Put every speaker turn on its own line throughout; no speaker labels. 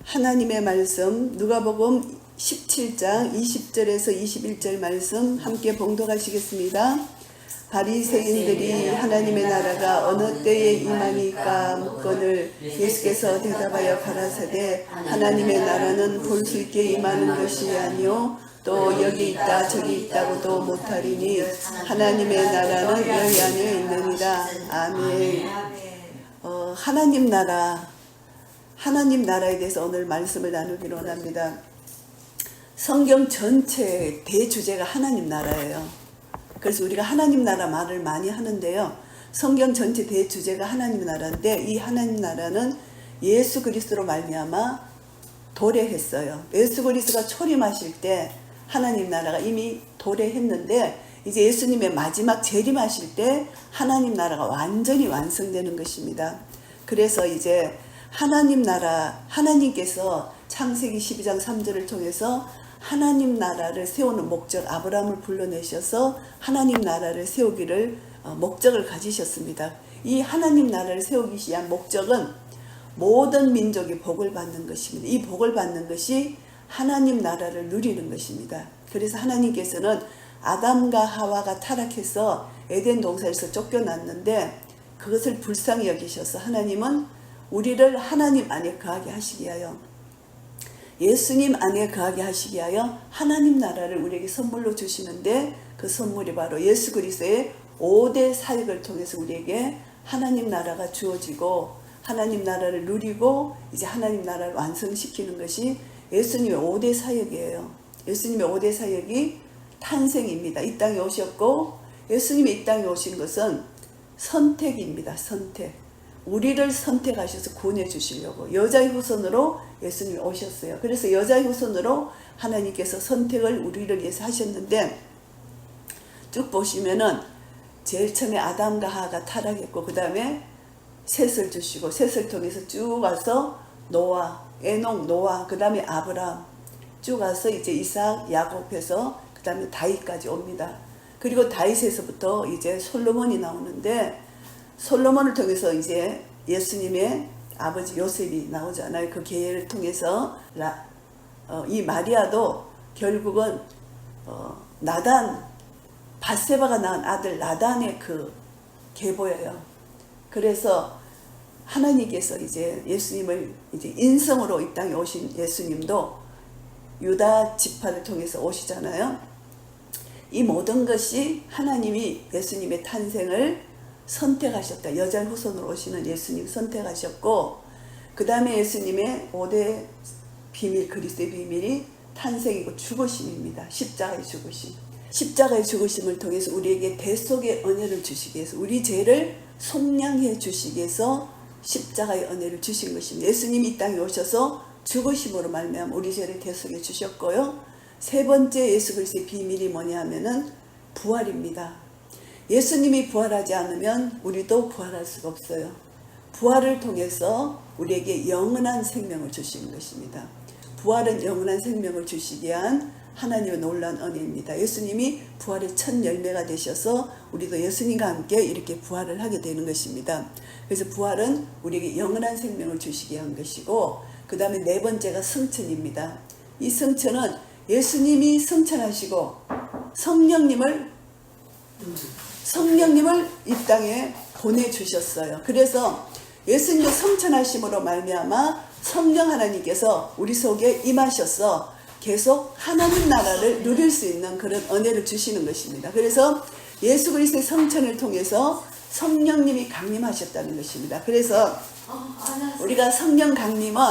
하나님의 말씀 누가복음 17장 20절에서 21절 말씀 함께 봉독하시겠습니다. 바리새인들이 하나님의 나라가 어느 때에 임하니까 묻거늘 예수께서 대답하여 가라사대 하나님의 나라는 볼 수 있게 임하는 것이 아니요 또 여기 있다 저기 있다고도 못하리니 하나님의 나라는 여기 안에 있느니라. 아멘. 하나님 나라에 대해서 오늘 말씀을 나누기로 합니다. 성경 전체의 대주제가 하나님 나라예요. 그래서 우리가 하나님 나라 말을 많이 하는데요. 성경 전체 대주제가 하나님 나라인데 이 하나님 나라는 예수 그리스도로 말미암아 도래했어요. 예수 그리스도가 초림하실 때 하나님 나라가 이미 도래했는데 이제 예수님의 마지막 재림하실 때 하나님 나라가 완전히 완성되는 것입니다. 그래서 이제 하나님 나라, 하나님께서 창세기 12장 3절을 통해서 하나님 나라를 세우는 목적, 아브라함을 불러내셔서 하나님 나라를 세우기를 목적을 가지셨습니다. 이 하나님 나라를 세우기 위한 목적은 모든 민족이 복을 받는 것입니다. 이 복을 받는 것이 하나님 나라를 누리는 것입니다. 그래서 하나님께서는 아담과 하와가 타락해서 에덴 동산에서 쫓겨났는데 그것을 불쌍히 여기셔서 하나님은 우리를 하나님 안에 거하게 하시기 위하여 예수님 안에 거하게 하시기 위하여 하나님 나라를 우리에게 선물로 주시는데 그 선물이 바로 예수 그리스도의 5대 사역을 통해서 우리에게 하나님 나라가 주어지고 하나님 나라를 누리고 이제 하나님 나라를 완성시키는 것이 예수님의 5대 사역이에요. 예수님의 5대 사역이 탄생입니다. 이 땅에 오셨고 예수님이 이 땅에 오신 것은 선택입니다. 선택. 우리를 선택하셔서 구원해 주시려고 여자의 후손으로 예수님이 오셨어요. 그래서 여자의 후손으로 하나님께서 선택을 우리를 위해서 하셨는데 쭉 보시면은 제일 처음에 아담과 하와가 타락했고 그 다음에 셋을 주시고 셋을 통해서 쭉 와서 노아, 에녹, 노아, 그 다음에 아브라함 쭉 와서 이제 이삭, 야곱해서 그 다음에 다윗까지 옵니다. 그리고 다윗에서부터 이제 솔로몬이 나오는데 솔로몬을 통해서 이제 예수님의 아버지 요셉이 나오잖아요. 그 계예를 통해서 이 마리아도 결국은 나단 밧세바가 낳은 아들 나단의 그 계보예요. 그래서 하나님께서 이제 예수님을 이제 인성으로 이 땅에 오신 예수님도 유다 지파를 통해서 오시잖아요. 이 모든 것이 하나님이 예수님의 탄생을 선택하셨다. 여자 후손으로 오시는 예수님 선택하셨고 그 다음에 예수님의 5대 비밀, 그리스도의 비밀이 탄생이고 죽으심입니다. 십자가의 죽으심. 십자가의 죽으심을 통해서 우리에게 대속의 은혜를 주시기 위해서 우리 죄를 속량해 주시기 위해서 십자가의 은혜를 주신 것입니다. 예수님이 이 땅에 오셔서 죽으심으로 말미암아 우리 죄를 대속해 주셨고요. 세 번째 예수 그리스도의 비밀이 뭐냐 하면은 부활입니다. 예수님이 부활하지 않으면 우리도 부활할 수가 없어요. 부활을 통해서 우리에게 영원한 생명을 주시는 것입니다. 부활은 영원한 생명을 주시기 위한 하나님의 놀라운 은혜입니다. 예수님이 부활의 첫 열매가 되셔서 우리도 예수님과 함께 이렇게 부활을 하게 되는 것입니다. 그래서 부활은 우리에게 영원한 생명을 주시기 위한 것이고 그 다음에 네 번째가 성천입니다. 이 성천은 예수님이 성천하시고 성령님을 이 땅에 보내주셨어요. 그래서 예수님의 성천하심으로 말미암아 성령 하나님께서 우리 속에 임하셔서 계속 하나님 나라를 누릴 수 있는 그런 은혜를 주시는 것입니다. 그래서 예수 그리스도의 성천을 통해서 성령님이 강림하셨다는 것입니다. 그래서 우리가 성령 강림은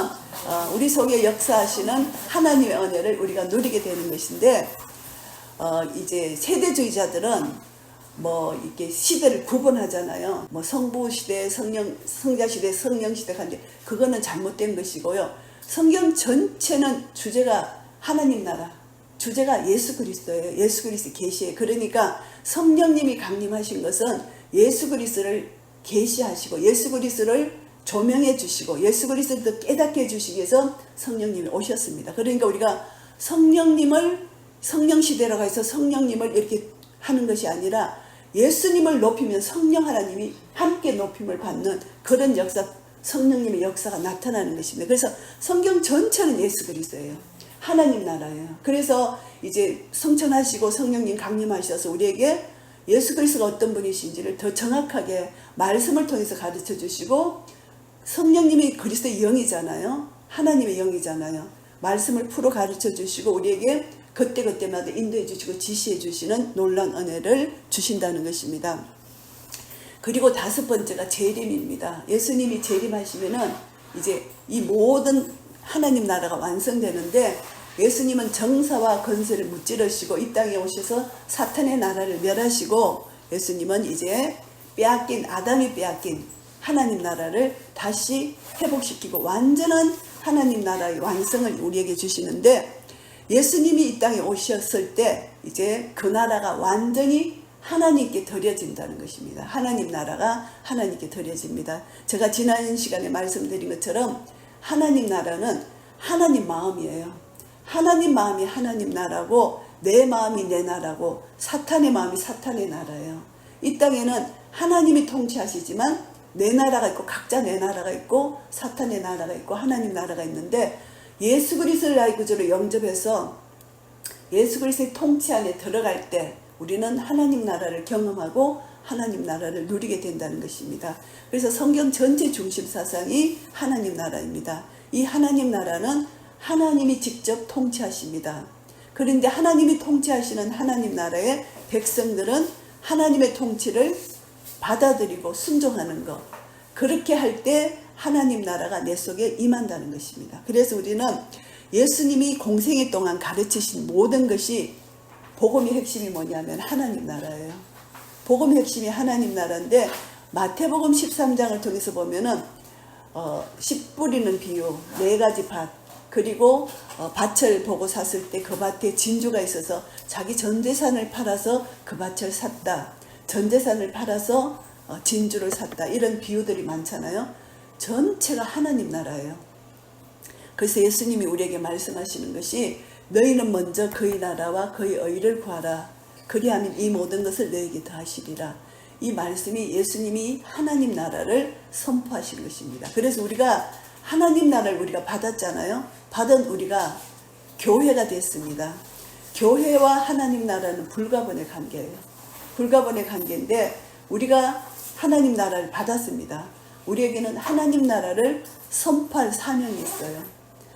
우리 속에 역사하시는 하나님의 은혜를 우리가 누리게 되는 것인데 이제 세대주의자들은 이렇게 시대를 구분하잖아요. 성부 시대, 성자 시대, 성령 시대 한데 그거는 잘못된 것이고요. 성경 전체는 주제가 하나님 나라, 주제가 예수 그리스도예요. 예수 그리스도 계시예요. 그러니까 성령님이 강림하신 것은 예수 그리스도를 계시하시고 예수 그리스도를 조명해 주시고 예수 그리스도를 깨닫게 해 주시기 위해서 성령님이 오셨습니다. 그러니까 우리가 성령님을 성령 시대라고 해서 성령님을 이렇게 하는 것이 아니라 예수님을 높이면 성령 하나님이 함께 높임을 받는 그런 역사 성령님의 역사가 나타나는 것입니다. 그래서 성경 전체는 예수 그리스도예요. 하나님 나라예요. 그래서 이제 성천하시고 성령님 강림하셔서 우리에게 예수 그리스도가 어떤 분이신지를 더 정확하게 말씀을 통해서 가르쳐 주시고, 성령님이 그리스도의 영이잖아요. 하나님의 영이잖아요. 말씀을 풀어 가르쳐 주시고 우리에게 그때그때마다 인도해 주시고 지시해 주시는 놀라운 은혜를 주신다는 것입니다. 그리고 다섯 번째가 재림입니다. 예수님이 재림하시면은 이제 이 모든 하나님 나라가 완성되는데, 예수님은 정사와 건설을 무찌르시고 이 땅에 오셔서 사탄의 나라를 멸하시고, 예수님은 이제 아담이 빼앗긴 하나님 나라를 다시 회복시키고 완전한 하나님 나라의 완성을 우리에게 주시는데, 예수님이 이 땅에 오셨을 때 이제 그 나라가 완전히 하나님께 드려진다는 것입니다. 하나님 나라가 하나님께 드려집니다. 제가 지난 시간에 말씀드린 것처럼 하나님 나라는 하나님 마음이에요. 하나님 마음이 하나님 나라고, 내 마음이 내 나라고, 사탄의 마음이 사탄의 나라예요. 이 땅에는 하나님이 통치하시지만 내 나라가 있고, 각자 내 나라가 있고, 사탄의 나라가 있고, 하나님 나라가 있는데, 예수 그리스도를 나의 구주로 영접해서 예수 그리스도의 통치 안에 들어갈 때 우리는 하나님 나라를 경험하고 하나님 나라를 누리게 된다는 것입니다. 그래서 성경 전체 중심 사상이 하나님 나라입니다. 이 하나님 나라는 하나님이 직접 통치하십니다. 그런데 하나님이 통치하시는 하나님 나라의 백성들은 하나님의 통치를 받아들이고 순종하는 것, 그렇게 할 때 하나님 나라가 내 속에 임한다는 것입니다. 그래서 우리는 예수님이 공생애 동안 가르치신 모든 것이, 복음의 핵심이 뭐냐면 하나님 나라예요. 복음의 핵심이 하나님 나라인데, 마태복음 13장을 통해서 보면은 씨 뿌리는 비유, 4가지 밭, 그리고 밭을 보고 샀을 때 그 밭에 진주가 있어서 자기 전 재산을 팔아서 그 밭을 샀다, 전 재산을 팔아서 진주를 샀다, 이런 비유들이 많잖아요. 전체가 하나님 나라예요. 그래서 예수님이 우리에게 말씀하시는 것이, 너희는 먼저 그의 나라와 그의 의를 구하라. 그리하면 이 모든 것을 너희에게 더하시리라. 이 말씀이 예수님이 하나님 나라를 선포하신 것입니다. 그래서 우리가 하나님 나라를 우리가 받았잖아요. 받은 우리가 교회가 됐습니다. 교회와 하나님 나라는 불가분의 관계예요. 불가분의 관계인데, 우리가 하나님 나라를 받았습니다. 우리에게는 하나님 나라를 선포할 사명이 있어요.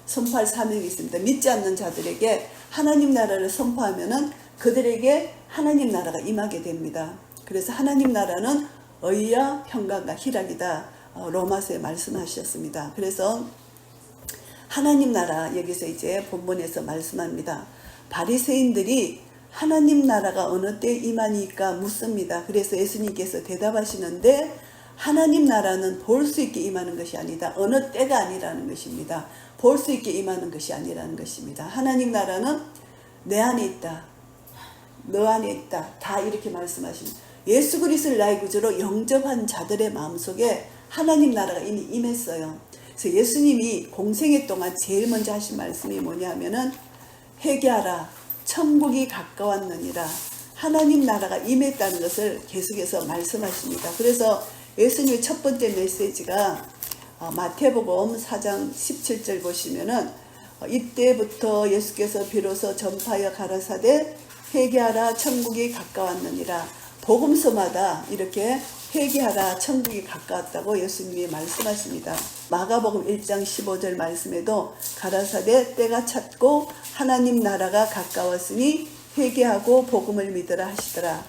선포할 사명이 있습니다. 믿지 않는 자들에게 하나님 나라를 선포하면은 그들에게 하나님 나라가 임하게 됩니다. 그래서 하나님 나라는 의와 평강과 희락이다, 로마서에 말씀하셨습니다. 그래서 하나님 나라, 여기서 이제 본문에서 말씀합니다. 바리새인들이 하나님 나라가 어느 때 임하니까 묻습니다. 그래서 예수님께서 대답하시는데, 하나님 나라는 볼 수 있게 임하는 것이 아니다. 어느 때가 아니라는 것입니다. 볼 수 있게 임하는 것이 아니라는 것입니다. 하나님 나라는 내 안에 있다, 너 안에 있다, 다 이렇게 말씀하십니다. 예수 그리스도를 나의 구주로 영접한 자들의 마음속에 하나님 나라가 이미 임했어요. 그래서 예수님이 공생애 동안 제일 먼저 하신 말씀이 뭐냐면은, 회개하라, 천국이 가까웠느니라. 하나님 나라가 임했다는 것을 계속해서 말씀하십니다. 그래서 예수님의 첫 번째 메시지가 마태복음 4장 17절 보시면은, 이때부터 예수께서 비로소 전파하여 가라사대 회개하라, 천국이 가까웠느니라. 복음서마다 이렇게 회개하라, 천국이 가까웠다고 예수님이 말씀하십니다. 마가복음 1장 15절 말씀에도 가라사대 때가 찼고 하나님 나라가 가까웠으니 회개하고 복음을 믿으라 하시더라.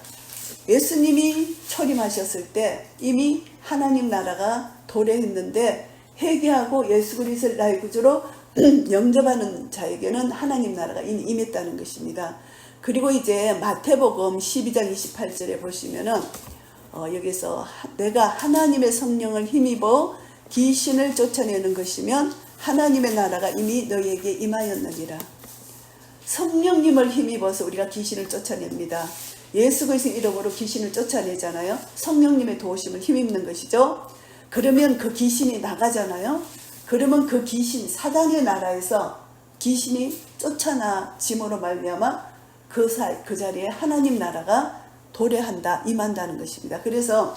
예수님이 초림하셨을 때 이미 하나님 나라가 도래했는데, 회개하고 예수 그리스도를 나의 구주로 영접하는 자에게는 하나님 나라가 이미 임했다는 것입니다. 그리고 이제 마태복음 12장 28절에 보시면은 여기서 내가 하나님의 성령을 힘입어 귀신을 쫓아내는 것이면 하나님의 나라가 이미 너희에게 임하였느니라. 성령님을 힘입어서 우리가 귀신을 쫓아냅니다. 예수 그리스도 이름으로 귀신을 쫓아내잖아요. 성령님의 도우심을 힘입는 것이죠. 그러면 그 귀신이 나가잖아요. 그러면 그 귀신, 사단의 나라에서 귀신이 쫓아나짐으로 말미암아 그 자리에 하나님 나라가 도래한다, 임한다는 것입니다. 그래서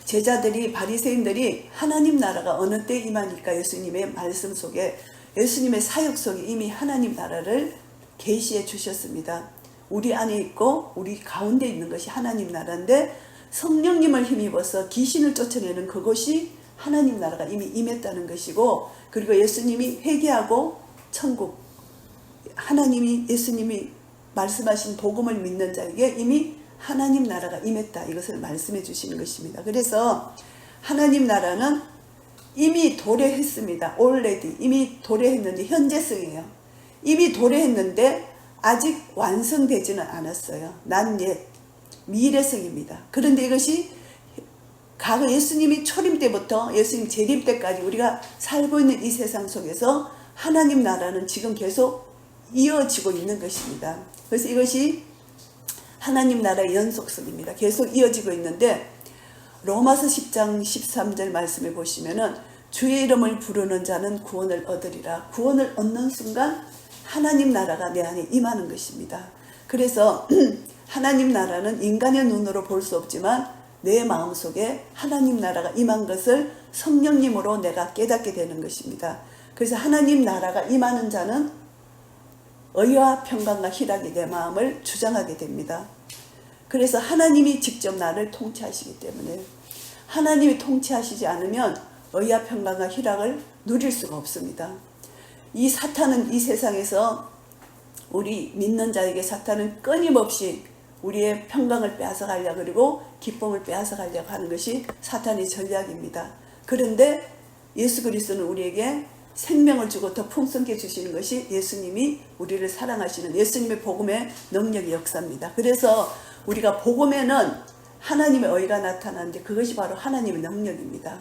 제자들이 바리새인들이 하나님 나라가 어느 때 임하니까 예수님의 말씀 속에 예수님의 사역 속에 이미 하나님 나라를 계시해 주셨습니다. 우리 안에 있고 우리 가운데 있는 것이 하나님 나라인데 성령님을 힘입어서 귀신을 쫓아내는 그것이 하나님 나라가 이미 임했다는 것이고, 그리고 예수님이 회개하고 천국, 하나님이 예수님이 말씀하신 복음을 믿는 자에게 이미 하나님 나라가 임했다, 이것을 말씀해 주시는 것입니다. 그래서 하나님 나라는 이미 도래했습니다. already 이미 도래했는데 현재성이에요. 이미 도래했는데 아직 완성되지는 않았어요. not yet 미래성입니다. 그런데 이것이 과거 예수님이 초림 때부터 예수님 재림 때까지 우리가 살고 있는 이 세상 속에서 하나님 나라는 지금 계속 이어지고 있는 것입니다. 그래서 이것이 하나님 나라의 연속성입니다. 계속 이어지고 있는데 로마서 10장 13절 말씀에 보시면은 주의 이름을 부르는 자는 구원을 얻으리라. 구원을 얻는 순간 하나님 나라가 내 안에 임하는 것입니다. 그래서 하나님 나라는 인간의 눈으로 볼 수 없지만 내 마음속에 하나님 나라가 임한 것을 성령님으로 내가 깨닫게 되는 것입니다. 그래서 하나님 나라가 임하는 자는 의와 평강과 희락이 내 마음을 주장하게 됩니다. 그래서 하나님이 직접 나를 통치하시기 때문에, 하나님이 통치하시지 않으면 의와 평강과 희락을 누릴 수가 없습니다. 이 사탄은 이 세상에서 우리 믿는 자에게 사탄은 끊임없이 우리의 평강을 빼앗아가려고, 그리고 기쁨을 빼앗아가려고 하는 것이 사탄의 전략입니다. 그런데 예수 그리스도는 우리에게 생명을 주고 더 풍성케 주시는 것이 예수님이 우리를 사랑하시는 예수님의 복음의 능력의 역사입니다. 그래서 우리가 복음에는 하나님의 의가 나타나는데 그것이 바로 하나님의 능력입니다.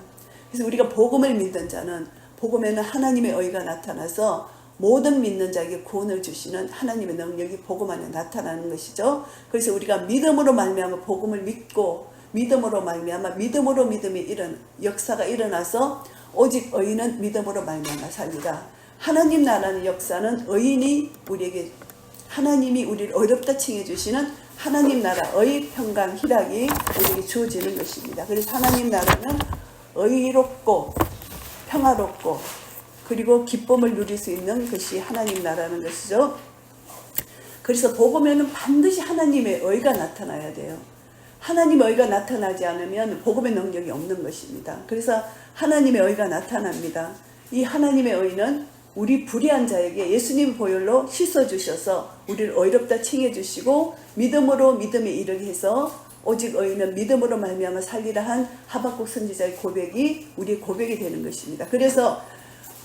그래서 우리가 복음을 믿는 자는 복음에는 하나님의 의가 나타나서 모든 믿는 자에게 구원을 주시는 하나님의 능력이 복음 안에 나타나는 것이죠. 그래서 우리가 믿음으로 말미암아 복음을 믿고 믿음으로 말미암아 믿음으로 믿음이 역사가 일어나서 오직 의인은 믿음으로 말미암아 살리라. 하나님 나라는 역사는 의인이 우리에게, 하나님이 우리를 어렵다 칭해 주시는 하나님 나라의 평강 희락이 우리에게 주어지는 것입니다. 그래서 하나님 나라는 의롭고 평화롭고 그리고 기쁨을 누릴 수 있는 것이 하나님 나라는 것이죠. 그래서 복음에는 반드시 하나님의 의가 나타나야 돼요. 하나님의 의가 나타나지 않으면 복음의 능력이 없는 것입니다. 그래서 하나님의 의가 나타납니다. 이 하나님의 의는 우리 불의한 자에게 예수님 보혈로 씻어주셔서 우리를 의롭다 칭해 주시고 믿음으로 믿음에 이르게 해서 오직 의인은 믿음으로 말미암아 살리라 한 하박국 선지자의 고백이 우리의 고백이 되는 것입니다. 그래서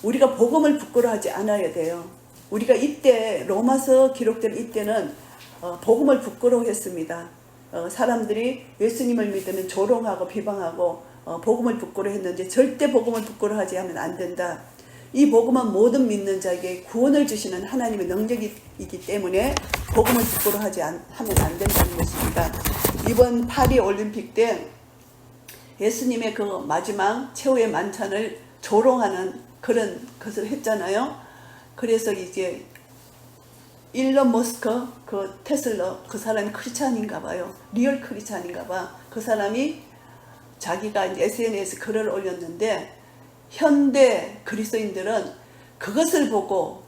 우리가 복음을 부끄러워하지 않아야 돼요. 우리가 이때 로마서 기록된 이때는 복음을 부끄러워했습니다. 사람들이 예수님을 믿으면 조롱하고 비방하고 복음을 부끄러워했는데 절대 복음을 부끄러워하지 하면 안 된다. 이 복음은 모든 믿는 자에게 구원을 주시는 하나님의 능력이기 때문에 복음을 부끄러워하지 하면 안 된다는 것입니다. 이번 파리 올림픽 때 예수님의 그 마지막 최후의 만찬을 조롱하는 그런 것을 했잖아요. 그래서 이제 일론 머스크, 그 테슬러, 그 사람이 크리스찬인가 봐요. 리얼 크리스찬인가 봐. 그 사람이 자기가 이제 SNS에 글을 올렸는데 현대 그리스도인들은 그것을 보고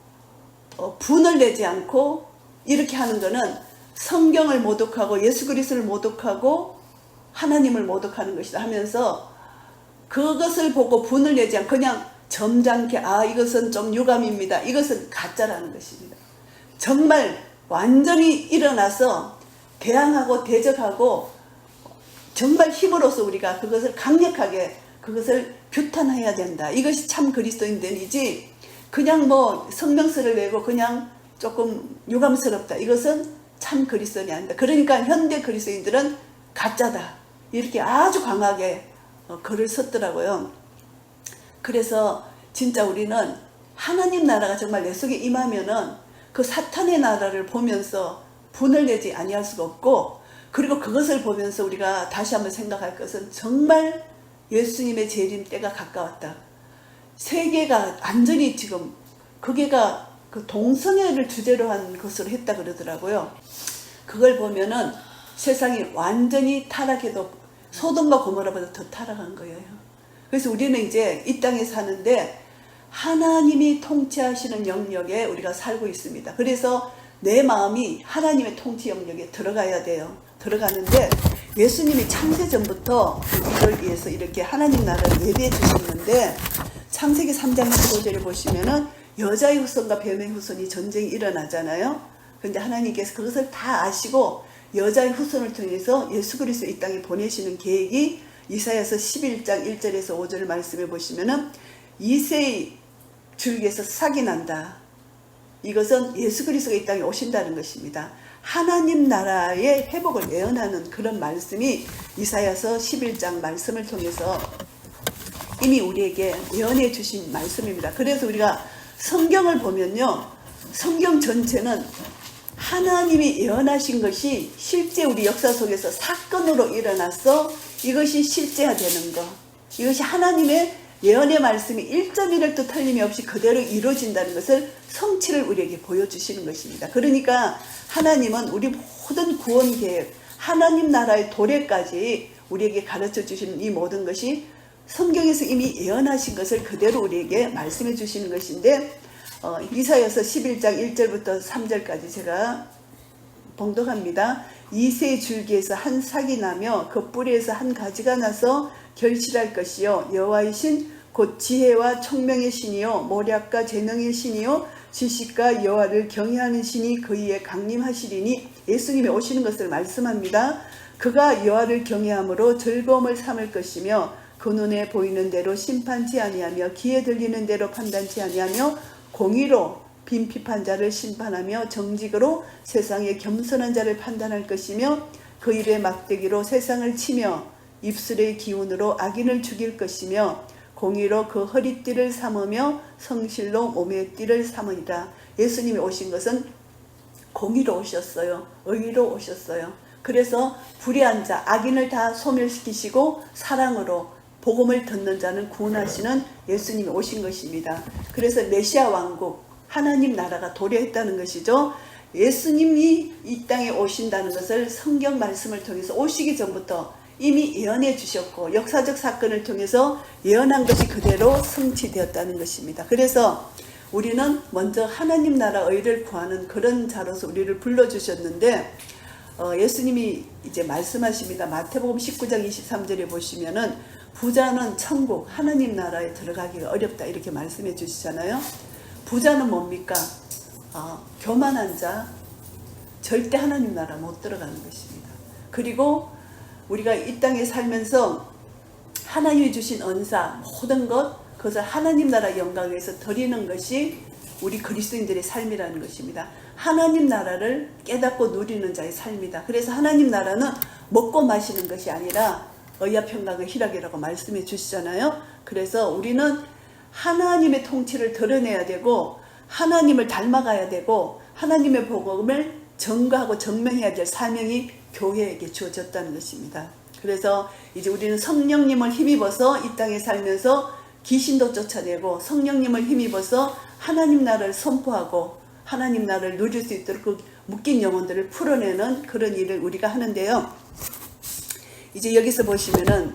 분을 내지 않고 이렇게 하는 거는 성경을 모독하고 예수 그리스도를 모독하고 하나님을 모독하는 것이다 하면서 그것을 보고 분을 내지 않고 그냥 점잖게 이것은 좀 유감입니다. 이것은 가짜라는 것입니다. 정말 완전히 일어나서 대항하고 대적하고 정말 힘으로써 우리가 그것을 강력하게 그것을 규탄해야 된다. 이것이 참 그리스도인들이지 그냥 뭐 성명서를 내고 그냥 조금 유감스럽다. 이것은 참 그리스도인이 아니다. 그러니까 현대 그리스도인들은 가짜다. 이렇게 아주 강하게 글을 썼더라고요. 그래서 진짜 우리는 하나님 나라가 정말 내 속에 임하면은 그 사탄의 나라를 보면서 분을 내지 아니할 수가 없고, 그리고 그것을 보면서 우리가 다시 한번 생각할 것은 정말 예수님의 재림 때가 가까웠다. 세계가 완전히 지금 그게가 그 동성애를 주제로 한 것으로 했다 그러더라고요. 그걸 보면은 세상이 완전히 타락해도 소돔과 고모라보다 더 타락한 거예요. 그래서 우리는 이제 이 땅에 사는데 하나님이 통치하시는 영역에 우리가 살고 있습니다. 그래서 내 마음이 하나님의 통치 영역에 들어가야 돼요. 들어가는데 예수님이 창세전부터 이걸 위해서 이렇게 하나님 나라를 예비해 주셨는데 창세기 3장 15절에 보시면은 여자의 후손과 뱀의 후손이 전쟁이 일어나잖아요. 그런데 하나님께서 그것을 다 아시고 여자의 후손을 통해서 예수 그리스도 이 땅에 보내시는 계획이 이사야서 11장 1절에서 5절 말씀해 보시면은 이새의 줄기에서 싹이 난다. 이것은 예수 그리스도가 이 땅에 오신다는 것입니다. 하나님 나라의 회복을 예언하는 그런 말씀이 이사야서 11장 말씀을 통해서 이미 우리에게 예언해 주신 말씀입니다. 그래서 우리가 성경을 보면요, 성경 전체는 하나님이 예언하신 것이 실제 우리 역사 속에서 사건으로 일어나서 이것이 실제화되는 것, 이것이 하나님의 예언의 말씀이 1.1도 틀림이 없이 그대로 이루어진다는 것을 성취를 우리에게 보여주시는 것입니다. 그러니까 하나님은 우리 모든 구원 계획, 하나님 나라의 도래까지 우리에게 가르쳐 주시는 이 모든 것이 성경에서 이미 예언하신 것을 그대로 우리에게 말씀해 주시는 것인데 이사야서 11장 1절부터 3절까지 제가 봉독합니다. 이새의 줄기에서 한 삭이 나며 그 뿌리에서 한 가지가 나서 결실할 것이요 여호와의 신 곧 지혜와 총명의 신이요 모략과 재능의 신이요 지식과 여호와를 경외하는 신이 그 위에 강림하시리니 예수님이 오시는 것을 말씀합니다. 그가 여호와를 경외함으로 즐거움을 삼을 것이며 그 눈에 보이는 대로 심판치 아니하며 귀에 들리는 대로 판단치 아니하며 공의로 빈핍한 자를 심판하며 정직으로 세상의 겸손한 자를 판단할 것이며 그 입의 막대기로 세상을 치며 입술의 기운으로 악인을 죽일 것이며 공의로 그 허리띠를 삼으며 성실로 몸의 띠를 삼으리라. 예수님이 오신 것은 공의로 오셨어요. 의로 오셨어요. 그래서 불의한 자, 악인을 다 소멸시키시고 사랑으로 복음을 듣는 자는 구원하시는 예수님이 오신 것입니다. 그래서 메시아 왕국, 하나님 나라가 도래했다는 것이죠. 예수님이 이 땅에 오신다는 것을 성경 말씀을 통해서 오시기 전부터 이미 예언해 주셨고 역사적 사건을 통해서 예언한 것이 그대로 성취되었다는 것입니다. 그래서 우리는 먼저 하나님 나라 의를 구하는 그런 자로서 우리를 불러주셨는데 예수님이 이제 말씀하십니다. 마태복음 19장 23절에 보시면은 부자는 천국 하나님 나라에 들어가기가 어렵다 이렇게 말씀해 주시잖아요. 부자는 뭡니까? 교만한 자, 절대 하나님 나라 못 들어가는 것입니다. 그리고 우리가 이 땅에 살면서 하나님이 주신 은사 모든 것 그것을 하나님 나라 영광을 위해서 드리는 것이 우리 그리스도인들의 삶이라는 것입니다. 하나님 나라를 깨닫고 누리는 자의 삶이다. 그래서 하나님 나라는 먹고 마시는 것이 아니라 의와 평강의 희락이라고 말씀해 주시잖아요. 그래서 우리는 하나님의 통치를 드러내야 되고 하나님을 닮아가야 되고 하나님의 복음을 전가하고 증명해야 될 사명이 교회에게 주어졌다는 것입니다. 그래서 이제 우리는 성령님을 힘입어서 이 땅에 살면서 귀신도 쫓아내고 성령님을 힘입어서 하나님 나라를 선포하고 하나님 나라를 누릴 수 있도록 그 묶인 영혼들을 풀어내는 그런 일을 우리가 하는데요. 이제 여기서 보시면은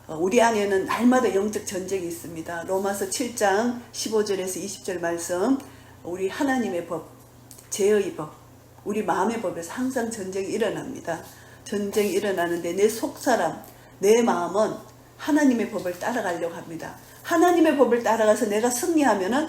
우리 안에는 날마다 영적 전쟁이 있습니다. 로마서 7장 15절에서 20절 말씀, 우리 하나님의 법, 죄의 법, 우리 마음의 법에서 항상 전쟁이 일어납니다. 전쟁이 일어나는데 내 속사람, 내 마음은 하나님의 법을 따라가려고 합니다. 하나님의 법을 따라가서 내가 승리하면은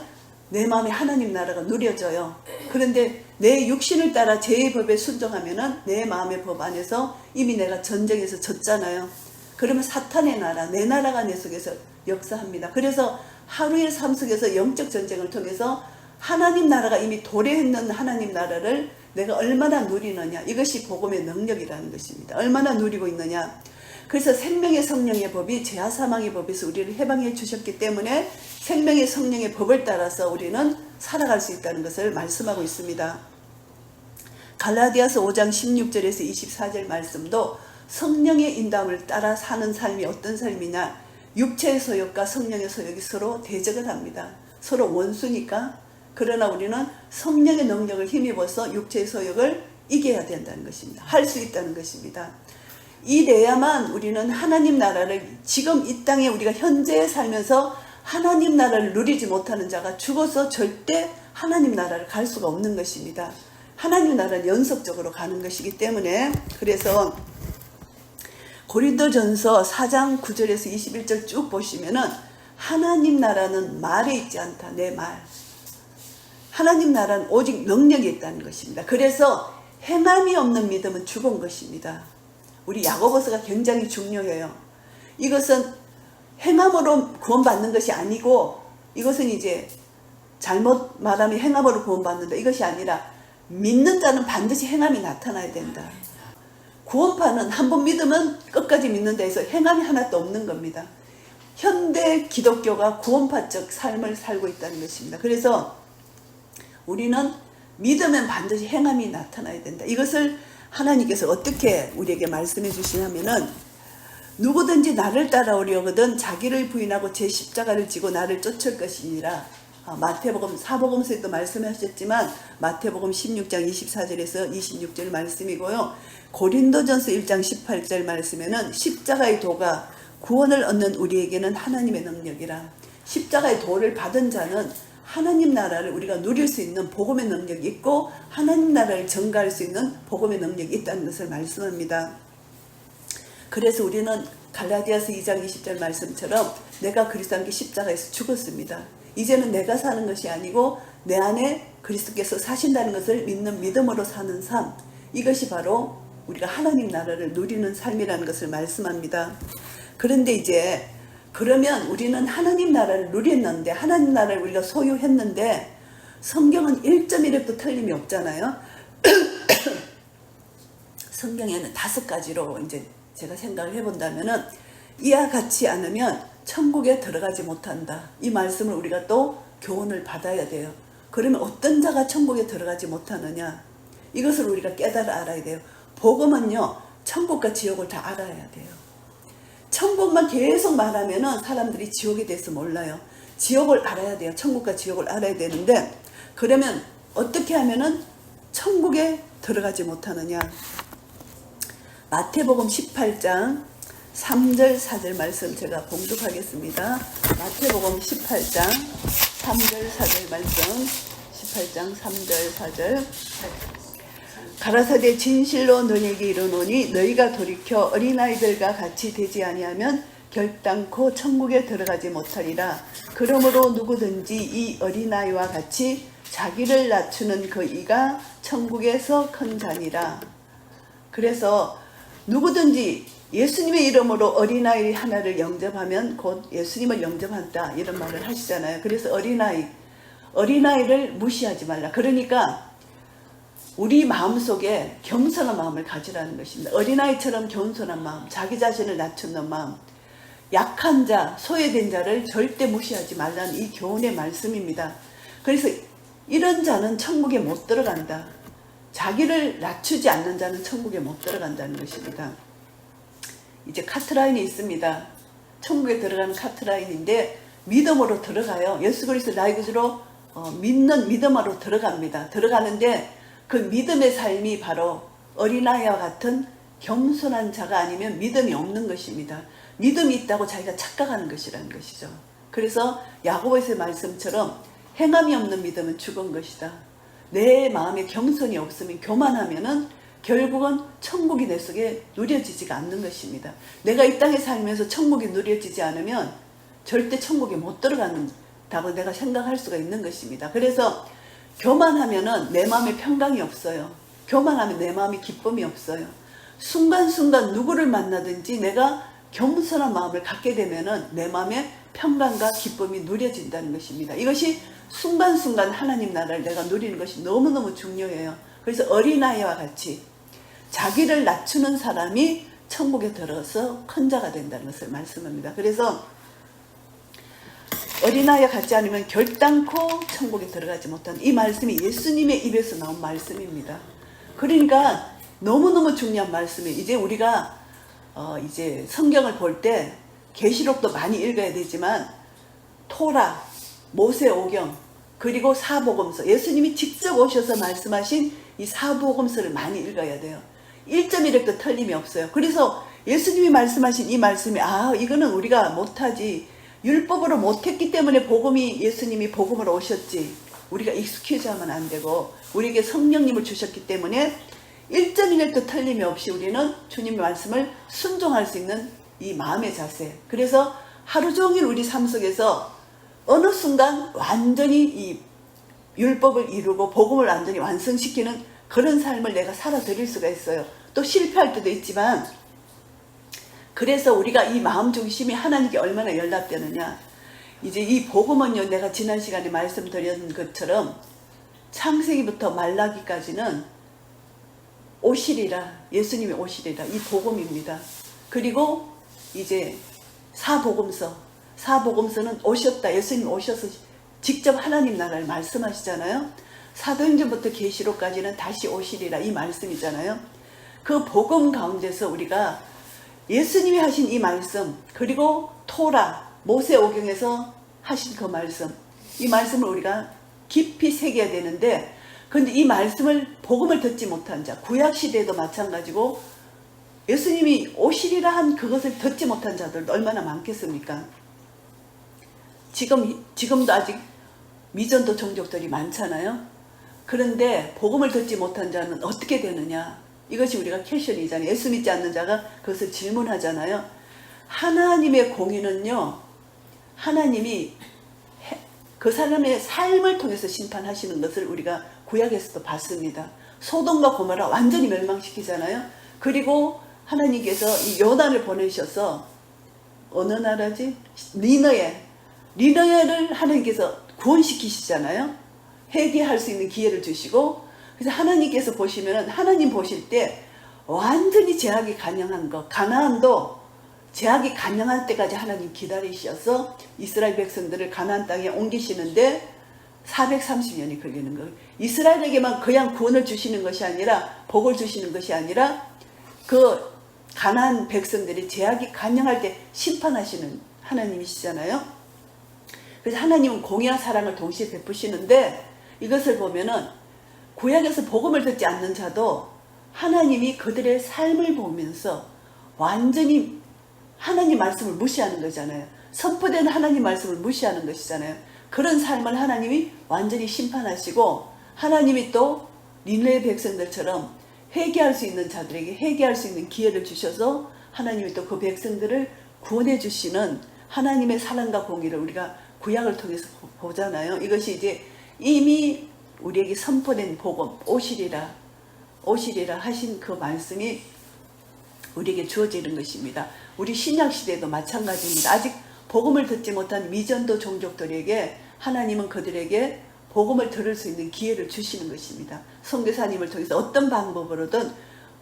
내 마음에 하나님 나라가 누려져요. 그런데 내 육신을 따라 죄의 법에 순종하면은 내 마음의 법 안에서 이미 내가 전쟁에서 졌잖아요. 그러면 사탄의 나라, 내 나라가 내 속에서 역사합니다. 그래서 하루의 삶 속에서 영적 전쟁을 통해서 하나님 나라가 이미 도래했는 하나님 나라를 내가 얼마나 누리느냐, 이것이 복음의 능력이라는 것입니다. 얼마나 누리고 있느냐. 그래서 생명의 성령의 법이 죄와 사망의 법에서 우리를 해방해 주셨기 때문에 생명의 성령의 법을 따라서 우리는 살아갈 수 있다는 것을 말씀하고 있습니다. 갈라디아서 5장 16절에서 24절 말씀도 성령의 인도함을 따라 사는 삶이 어떤 삶이냐, 육체의 소욕과 성령의 소욕이 서로 대적을 합니다. 서로 원수니까. 그러나 우리는 성령의 능력을 힘입어서 육체의 소욕을 이겨야 된다는 것입니다. 할 수 있다는 것입니다. 이래야만 우리는 하나님 나라를, 지금 이 땅에 우리가 현재 살면서 하나님 나라를 누리지 못하는 자가 죽어서 절대 하나님 나라를 갈 수가 없는 것입니다. 하나님 나라는 연속적으로 가는 것이기 때문에, 그래서 고린도전서 4장 9절에서 21절 쭉 보시면은 하나님 나라는 말에 있지 않다. 내 말. 하나님 나라는 오직 능력이 있다는 것입니다. 그래서 행함이 없는 믿음은 죽은 것입니다. 우리 야고보서가 굉장히 중요해요. 이것은 행함으로 구원받는 것이 아니고, 이것은 이제 잘못 말하면 행함으로 구원받는다, 이것이 아니라 믿는 자는 반드시 행함이 나타나야 된다. 구원파는 한 번 믿으면 끝까지 믿는다 해서 행함이 하나도 없는 겁니다. 현대 기독교가 구원파적 삶을 살고 있다는 것입니다. 그래서 우리는 믿으면 반드시 행함이 나타나야 된다. 이것을 하나님께서 어떻게 우리에게 말씀해 주시냐면은, 누구든지 나를 따라오려거든 자기를 부인하고 제 십자가를 지고 나를 쫓을 것이니라. 마태복음, 사복음서에도 말씀하셨지만 마태복음 16장 24절에서 26절 말씀이고요. 고린도전서 1장 18절 말씀에는 십자가의 도가 구원을 얻는 우리에게는 하나님의 능력이라. 십자가의 도를 받은 자는 하나님 나라를 우리가 누릴 수 있는 복음의 능력이 있고, 하나님 나라를 전가할 수 있는 복음의 능력이 있다는 것을 말씀합니다. 그래서 우리는 갈라디아서 2장 20절 말씀처럼 내가 그리스도와 함께 십자가에서 죽었습니다. 이제는 내가 사는 것이 아니고 내 안에 그리스도께서 사신다는 것을 믿는 믿음으로 사는 삶, 이것이 바로 우리가 하나님 나라를 누리는 삶이라는 것을 말씀합니다. 그런데 이제 그러면 우리는 하나님 나라를 누렸는데, 하나님 나라를 우리가 소유했는데, 성경은 1.1획도 틀림이 없잖아요. 성경에는 5가지로 이제 제가 생각을 해본다면은, 이와 같이 않으면 천국에 들어가지 못한다. 이 말씀을 우리가 또 교훈을 받아야 돼요. 그러면 어떤 자가 천국에 들어가지 못하느냐? 이것을 우리가 깨달아 알아야 돼요. 복음은요, 천국과 지옥을 다 알아야 돼요. 천국만 계속 말하면은 사람들이 지옥에 대해서 몰라요. 지옥을 알아야 돼요. 천국과 지옥을 알아야 되는데, 그러면 어떻게 하면은 천국에 들어가지 못하느냐? 마태복음 18장 3절 4절 말씀 제가 봉독하겠습니다. 마태복음 18장 3절 4절 말씀, 18장 3절 4절. 가라사대 진실로 너희에게 이르노니 너희가 돌이켜 어린아이들과 같이 되지 아니하면 결단코 천국에 들어가지 못하리라. 그러므로 누구든지 이 어린아이와 같이 자기를 낮추는 그 이가 천국에서 큰 자니라. 그래서 누구든지 예수님의 이름으로 어린아이 하나를 영접하면 곧 예수님을 영접한다, 이런 말을 하시잖아요. 그래서 어린아이를 무시하지 말라. 그러니까 우리 마음속에 겸손한 마음을 가지라는 것입니다. 어린아이처럼 겸손한 마음, 자기 자신을 낮추는 마음, 약한 자, 소외된 자를 절대 무시하지 말라는 이 교훈의 말씀입니다. 그래서 이런 자는 천국에 못 들어간다. 자기를 낮추지 않는 자는 천국에 못 들어간다는 것입니다. 이제 카트라인이 있습니다. 천국에 들어가는 카트라인인데 믿음으로 들어가요. 예수 그리스도 나의 구주로 믿는 믿음으로 들어갑니다. 들어가는데 그 믿음의 삶이 바로 어린아이와 같은 겸손한 자가 아니면 믿음이 없는 것입니다. 믿음이 있다고 자기가 착각하는 것이라는 것이죠. 그래서 야고보서의 말씀처럼 행함이 없는 믿음은 죽은 것이다. 내 마음에 겸손이 없으면, 교만하면은 결국은 천국이 내 속에 누려지지가 않는 것입니다. 내가 이 땅에 살면서 천국이 누려지지 않으면 절대 천국에 못 들어간다고 내가 생각할 수가 있는 것입니다. 그래서 교만하면은 내 마음에 평강이 없어요. 교만하면 내 마음에 기쁨이 없어요. 순간순간 누구를 만나든지 내가 겸손한 마음을 갖게 되면은 내 마음에 평강과 기쁨이 누려진다는 것입니다. 이것이 순간순간 하나님 나라를 내가 누리는 것이 너무너무 중요해요. 그래서 어린아이와 같이 자기를 낮추는 사람이 천국에 들어서 큰 자가 된다는 것을 말씀합니다. 그래서 어린아이와 같지 않으면 결단코 천국에 들어가지 못한다. 이 말씀이 예수님의 입에서 나온 말씀입니다. 그러니까 너무너무 중요한 말씀이에요. 이제 우리가 이제 성경을 볼 때 계시록도 많이 읽어야 되지만 토라, 모세오경, 그리고 사복음서, 예수님이 직접 오셔서 말씀하신 이 사복음서를 많이 읽어야 돼요. 1.1획도 틀림이 없어요. 그래서 예수님이 말씀하신 이 말씀이 이거는 우리가 못하지. 율법으로 못했기 때문에 예수님이 복음으로 오셨지. 우리가 익숙해져 하면 안 되고 우리에게 성령님을 주셨기 때문에 1.1도 틀림이 없이 우리는 주님의 말씀을 순종할 수 있는 이 마음의 자세. 그래서 하루 종일 우리 삶 속에서 어느 순간 완전히 이 율법을 이루고 복음을 완전히 완성시키는 그런 삶을 내가 살아드릴 수가 있어요. 또 실패할 때도 있지만, 그래서 우리가 이 마음 중심이 하나님께 얼마나 연락되느냐. 이제 이 복음은요, 내가 지난 시간에 말씀드린 것처럼 창세기부터 말라기까지는 오시리라, 예수님이 오시리라, 이 복음입니다. 그리고 이제 사복음서는 오셨다, 예수님이 오셔서 직접 하나님 나라를 말씀하시잖아요. 사도행전부터 계시록까지는 다시 오시리라, 이 말씀이잖아요. 그 복음 가운데서 우리가 예수님이 하신 이 말씀, 그리고 토라, 모세오경에서 하신 그 말씀, 이 말씀을 우리가 깊이 새겨야 되는데, 근데 이 말씀을, 복음을 듣지 못한 자, 구약시대에도 마찬가지고 예수님이 오시리라 한 그것을 듣지 못한 자들도 얼마나 많겠습니까? 지금도 아직 미전도 종족들이 많잖아요. 그런데 복음을 듣지 못한 자는 어떻게 되느냐? 이것이 우리가 퀘션이잖아요. 예수 믿지 않는 자가 그것을 질문하잖아요. 하나님의 공의는요, 하나님이 그 사람의 삶을 통해서 심판하시는 것을 우리가 구약에서도 봤습니다. 소돔과 고모라 완전히 멸망시키잖아요. 그리고 하나님께서 이 요단을 보내셔서 어느 나라지? 니느웨를 하나님께서 구원시키시잖아요. 회개할 수 있는 기회를 주시고, 그래서 하나님께서 보시면은, 하나님 보실 때 완전히 제약이 가능한 거, 가나안도 제약이 가능할 때까지 하나님 기다리셔서 이스라엘 백성들을 가나안 땅에 옮기시는데 430년이 걸리는 거예요. 이스라엘에게만 그냥 구원을 주시는 것이 아니라, 복을 주시는 것이 아니라, 그 가나안 백성들이 제약이 가능할 때 심판하시는 하나님이시잖아요. 그래서 하나님은 공의와 사랑을 동시에 베푸시는데, 이것을 보면은 구약에서 복음을 듣지 않는 자도 하나님이 그들의 삶을 보면서 완전히 하나님 말씀을 무시하는 거잖아요. 선포된 하나님 말씀을 무시하는 것이잖아요. 그런 삶을 하나님이 완전히 심판하시고, 하나님이 또 니느웨 백성들처럼 회개할 수 있는 자들에게 회개할 수 있는 기회를 주셔서 하나님이 또 그 백성들을 구원해 주시는 하나님의 사랑과 공의를 우리가 구약을 통해서 보잖아요. 이것이 이제 이미 우리에게 선포된 복음, 오시리라 하신 그 말씀이 우리에게 주어지는 것입니다. 우리 신약시대도 마찬가지입니다. 아직 복음을 듣지 못한 미전도 종족들에게 하나님은 그들에게 복음을 들을 수 있는 기회를 주시는 것입니다. 선교사님을 통해서 어떤 방법으로든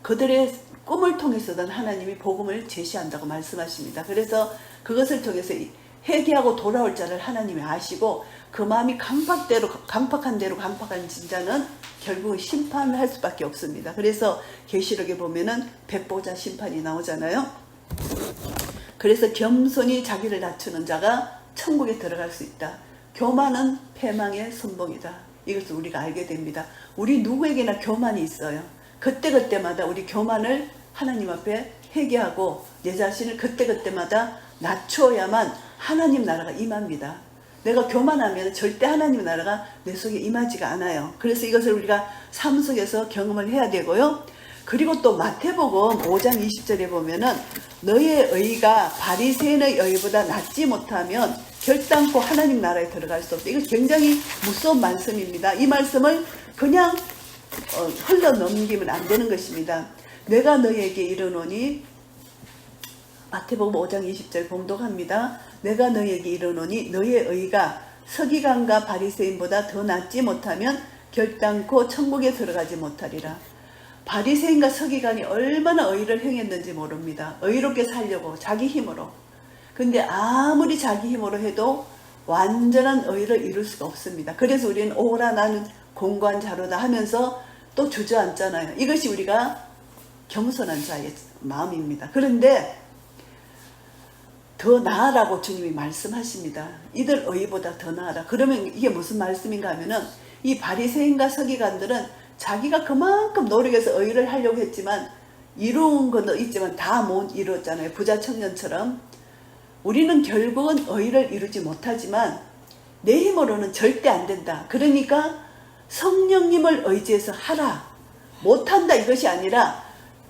그들의 꿈을 통해서든 하나님이 복음을 제시한다고 말씀하십니다. 그래서 그것을 통해서 회개하고 돌아올 자를 하나님이 아시고, 그 마음이 강팍한 대로 강팍한 자는 결국 심판을 할 수밖에 없습니다. 그래서 계시록에 보면은 백보자 심판이 나오잖아요. 그래서 겸손히 자기를 낮추는 자가 천국에 들어갈 수 있다. 교만은 패망의 선봉이다. 이것을 우리가 알게 됩니다. 우리 누구에게나 교만이 있어요. 그때그때마다 우리 교만을 하나님 앞에 회개하고 내 자신을 그때그때마다 낮추어야만 하나님 나라가 임합니다. 내가 교만하면 절대 하나님 나라가 내 속에 임하지가 않아요. 그래서 이것을 우리가 삶 속에서 경험을 해야 되고요. 그리고 또 마태복음 5장 20절에 보면은 너의 의가 바리새인의 의보다 낫지 못하면 결단코 하나님 나라에 들어갈 수 없다. 이거 굉장히 무서운 말씀입니다. 이 말씀을 그냥 흘러 넘기면 안 되는 것입니다. 내가 너에게 이르노니, 마태복음 5장 20절 봉독합니다. 내가 너에게 이르노니 너의 의가 서기관과 바리새인보다 더 낫지 못하면 결단코 천국에 들어가지 못하리라. 바리새인과 서기관이 얼마나 의를 행했는지 모릅니다. 의롭게 살려고 자기 힘으로. 근데 아무리 자기 힘으로 해도 완전한 의를 이룰 수가 없습니다. 그래서 우리는 오라 나는 공고한 자로다 하면서 또 주저앉잖아요. 이것이 우리가 겸손한 자의 마음입니다. 그런데 더 나아라고 주님이 말씀하십니다. 이들 의보다 더 나아라. 그러면 이게 무슨 말씀인가 하면은, 이 바리새인과 서기관들은 자기가 그만큼 노력해서 의를 하려고 했지만 이룬 것도 있지만 다 못 이뤘잖아요. 부자 청년처럼. 우리는 결국은 의를 이루지 못하지만 내 힘으로는 절대 안 된다. 그러니까 성령님을 의지해서 하라. 못한다 이것이 아니라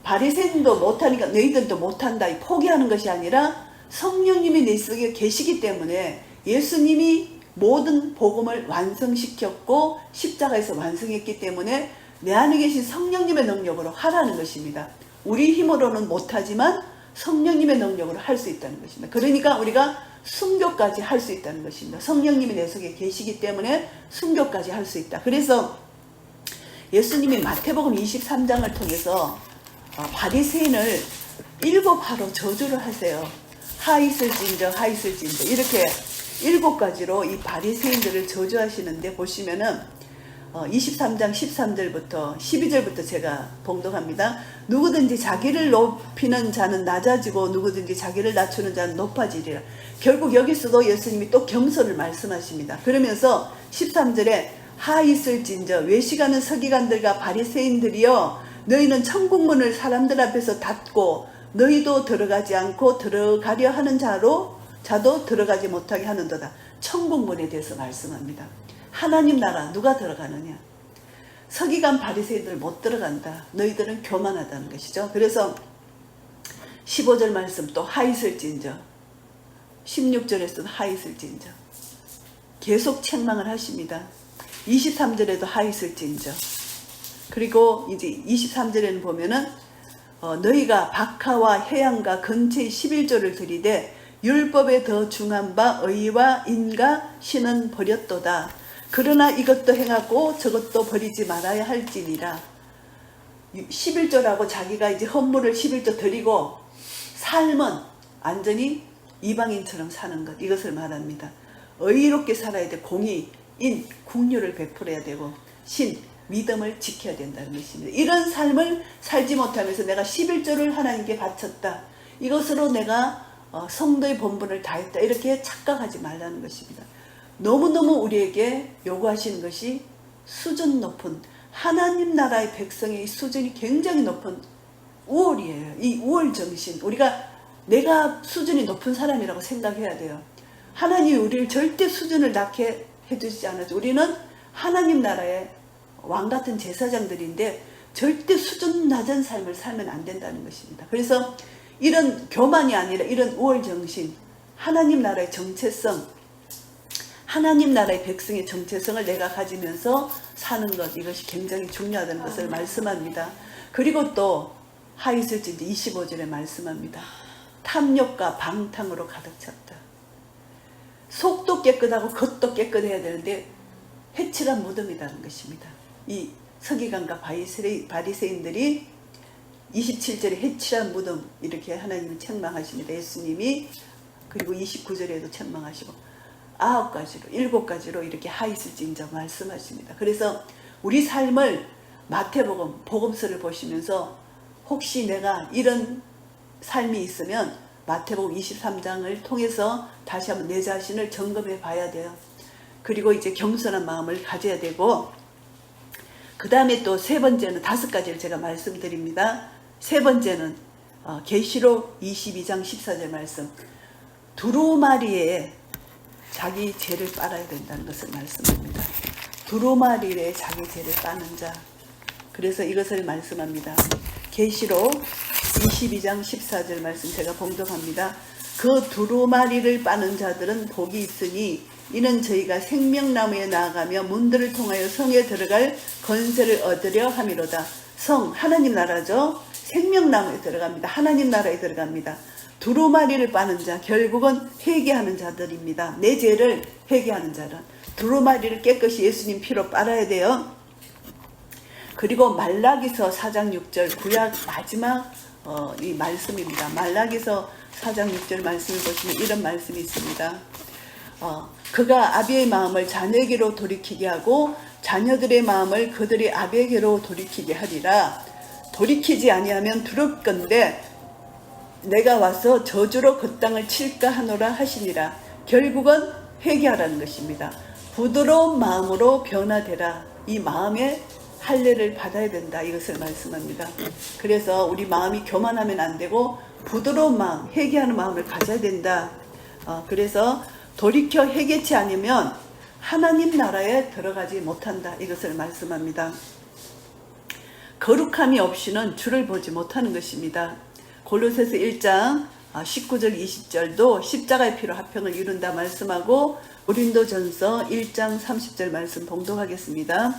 바리새인도 못하니까 너희들도 못한다 포기하는 것이 아니라 성령님이 내 속에 계시기 때문에 예수님이 모든 복음을 완성시켰고 십자가에서 완성했기 때문에 내 안에 계신 성령님의 능력으로 하라는 것입니다. 우리 힘으로는 못하지만 성령님의 능력으로 할 수 있다는 것입니다. 그러니까 우리가 순교까지 할 수 있다는 것입니다. 성령님이 내 속에 계시기 때문에 순교까지 할 수 있다. 그래서 예수님이 마태복음 23장을 통해서 바리새인을 7화로 저주를 하세요. 하있을진저 하있을진저 이렇게 7가지로 이 바리새인들을 저주하시는데 보시면은 23장 13절부터 12절부터 제가 봉독합니다. 누구든지 자기를 높이는 자는 낮아지고 누구든지 자기를 낮추는 자는 높아지리라. 결국 여기서도 예수님이 또 경서를 말씀하십니다. 그러면서 13절에 하있을진저 외식하는 서기관들과 바리새인들이여 너희는 천국문을 사람들 앞에서 닫고 너희도 들어가지 않고 들어가려 하는 자도 들어가지 못하게 하는도다. 천국문에 대해서 말씀합니다. 하나님 나라 누가 들어가느냐? 서기관 바리새인들 못 들어간다. 너희들은 교만하다는 것이죠. 그래서 15절 말씀 또 하있을진저 16절에서도 하있을진저 계속 책망을 하십니다. 23절에도 하있을진저 그리고 이제 23절에는 보면은 너희가 박하와 해양과 근처의 11조를 들이되 율법에 더 중한 바 의와 인과 신은 버렸도다. 그러나 이것도 행하고 저것도 버리지 말아야 할지니라. 11조라고 자기가 이제 헌물을 11조 드리고 삶은 완전히 이방인처럼 사는 것 이것을 말합니다. 의롭게 살아야 돼. 공의, 인, 국률을 베풀어야 되고 신, 믿음을 지켜야 된다는 것입니다. 이런 삶을 살지 못하면서 내가 11조를 하나님께 바쳤다. 이것으로 내가 성도의 본분을 다했다. 이렇게 착각하지 말라는 것입니다. 너무너무 우리에게 요구하시는 것이 수준 높은 하나님 나라의 백성의 수준이 굉장히 높은 우월이에요. 이 우월 정신 내가 수준이 높은 사람이라고 생각해야 돼요. 하나님이 우리를 절대 수준을 낮게 해주지 않아서 우리는 하나님 나라의 왕같은 제사장들인데 절대 수준 낮은 삶을 살면 안 된다는 것입니다. 그래서 이런 교만이 아니라 이런 우월 정신 하나님 나라의 정체성 하나님 나라의 백성의 정체성을 내가 가지면서 사는 것 이것이 굉장히 중요하다는 것을 말씀합니다. 그리고 또 하있을진저 25절에 말씀합니다. 탐욕과 방탕으로 가득 찼다. 속도 깨끗하고 겉도 깨끗해야 되는데 해칠한 무덤이라는 것입니다. 이 서기관과 바리새인들이 27절에 해칠한 무덤 이렇게 하나님을 책망하십니다. 예수님이 그리고 29절에도 책망하시고 9가지로 7가지로 이렇게 하있을진저 말씀하십니다. 그래서 우리 삶을 마태복음 복음서를 보시면서 혹시 내가 이런 삶이 있으면 마태복음 23장을 통해서 다시 한번 내 자신을 점검해 봐야 돼요. 그리고 이제 겸손한 마음을 가져야 되고 그 다음에 또 세 번째는 5가지를 제가 말씀드립니다. 세 번째는 계시록 22장 14절 말씀 두루마리에 자기 죄를 빨아야 된다는 것을 말씀합니다. 두루마리에 자기 죄를 빠는 자 그래서 이것을 말씀합니다. 계시록 22장 14절 말씀 제가 봉독합니다. 그 두루마리를 빠는 자들은 복이 있으니 이는 저희가 생명나무에 나아가며 문들을 통하여 성에 들어갈 권세를 얻으려 함이로다. 성 하나님 나라죠. 생명나무에 들어갑니다. 하나님 나라에 들어갑니다. 두루마리를 빠는 자 결국은 회개하는 자들입니다. 내 죄를 회개하는 자는 두루마리를 깨끗이 예수님 피로 빨아야 돼요. 그리고 말라기서 4장 6절 구약 마지막 이 말씀입니다. 말라기서 4장 6절 말씀을 보시면 이런 말씀이 있습니다. 그가 아비의 마음을 자녀에게로 돌이키게 하고 자녀들의 마음을 그들의 아비에게로 돌이키게 하리라. 돌이키지 아니하면 두렵건대 내가 와서 저주로 그 땅을 칠까 하노라 하시니라. 결국은 회개하라는 것입니다. 부드러운 마음으로 변화되라. 이 마음에 할례를 받아야 된다 이것을 말씀합니다. 그래서 우리 마음이 교만하면 안 되고 부드러운 마음, 회개하는 마음을 가져야 된다. 그래서 돌이켜 회개치 않으면 하나님 나라에 들어가지 못한다 이것을 말씀합니다. 거룩함이 없이는 주를 보지 못하는 것입니다. 골로새서 1장 19절 20절도 십자가의 피로 화평을 이룬다 말씀하고 고린도전서 1장 30절 말씀 봉독하겠습니다.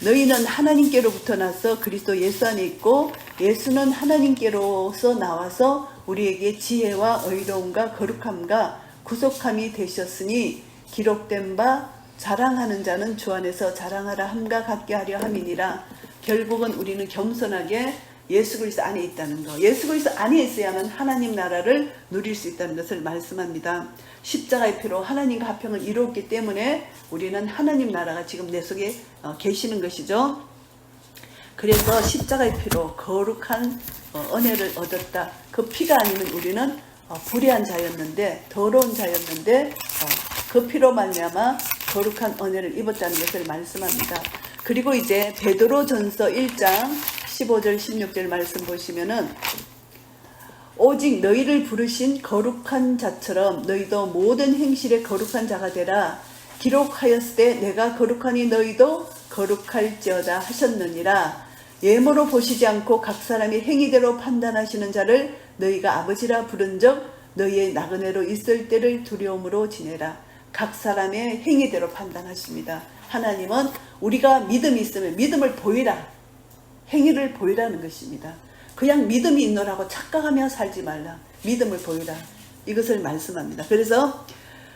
너희는 하나님께로부터 나서 그리스도 예수 안에 있고 예수는 하나님께로서 나와서 우리에게 지혜와 의로움과 거룩함과 구속함이 되셨으니 기록된 바 자랑하는 자는 주 안에서 자랑하라 함과 같게 하려 함이니라. 결국은 우리는 겸손하게 예수 그리스도 안에 있다는 것, 예수 그리스도 안에 있어야만 하나님 나라를 누릴 수 있다는 것을 말씀합니다. 십자가의 피로 하나님과 화평을 이루었기 때문에 우리는 하나님 나라가 지금 내 속에 계시는 것이죠. 그래서 십자가의 피로 거룩한 은혜를 얻었다. 그 피가 아니면 우리는 불의한 자였는데, 더러운 자였는데 그 피로 말미암아 거룩한 은혜를 입었다는 것을 말씀합니다. 그리고 이제 베드로전서 1장 15절 16절 말씀 보시면은 오직 너희를 부르신 거룩한 자처럼 너희도 모든 행실에 거룩한 자가 되라. 기록하였을 때 내가 거룩하니 너희도 거룩할지어다 하셨느니라. 예모로 보시지 않고 각 사람이 행위대로 판단하시는 자를 너희가 아버지라 부른적 너희의 나그네로 있을 때를 두려움으로 지내라. 각 사람의 행위대로 판단하십니다. 하나님은 우리가 믿음이 있으면 믿음을 보이라, 행위를 보이라는 것입니다. 그냥 믿음이 있노라고 착각하며 살지 말라. 믿음을 보이라. 이것을 말씀합니다. 그래서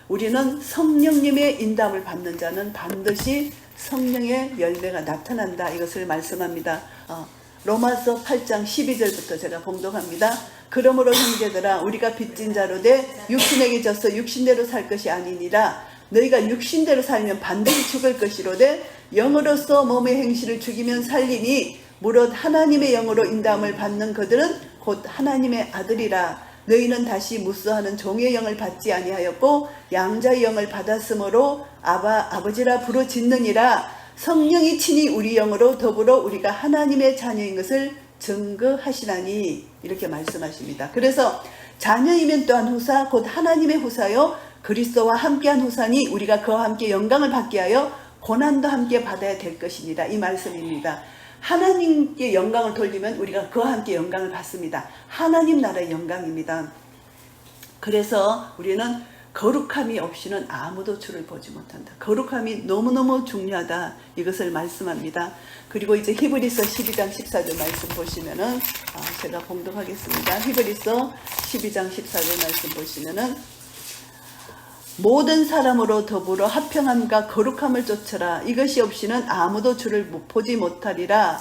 우리는 성령님의 인도함을 받는 자는 반드시 성령의 열매가 나타난다. 이것을 말씀합니다. 로마서 8장 12절부터 제가 봉독합니다. 그러므로 형제들아 우리가 빚진 자로 돼 육신에게 져서 육신대로 살 것이 아니니라. 너희가 육신대로 살면 반드시 죽을 것이로되 영으로서 몸의 행실을 죽이면 살리니 무릇 하나님의 영으로 인도함을 받는 그들은 곧 하나님의 아들이라. 너희는 다시 무수하는 종의 영을 받지 아니하였고 양자의 영을 받았으므로 아버지라 부르짖느니라. 성령이 친히 우리 영으로 더불어 우리가 하나님의 자녀인 것을 증거하시나니. 이렇게 말씀하십니다. 그래서 자녀이면 또한 후사 곧 하나님의 후사요 그리스도와 함께한 후사니 우리가 그와 함께 영광을 받게 하여 고난도 함께 받아야 될 것이니라. 이 말씀입니다. 하나님께 영광을 돌리면 우리가 그와 함께 영광을 받습니다. 하나님 나라의 영광입니다. 그래서 우리는 거룩함이 없이는 아무도 주를 보지 못한다. 거룩함이 너무너무 중요하다. 이것을 말씀합니다. 그리고 이제 히브리서 12장 14절 말씀 보시면은 제가 봉독하겠습니다. 히브리서 12장 14절 말씀 보시면은 모든 사람으로 더불어 화평함과 거룩함을 쫓으라. 이것이 없이는 아무도 주를 보지 못하리라.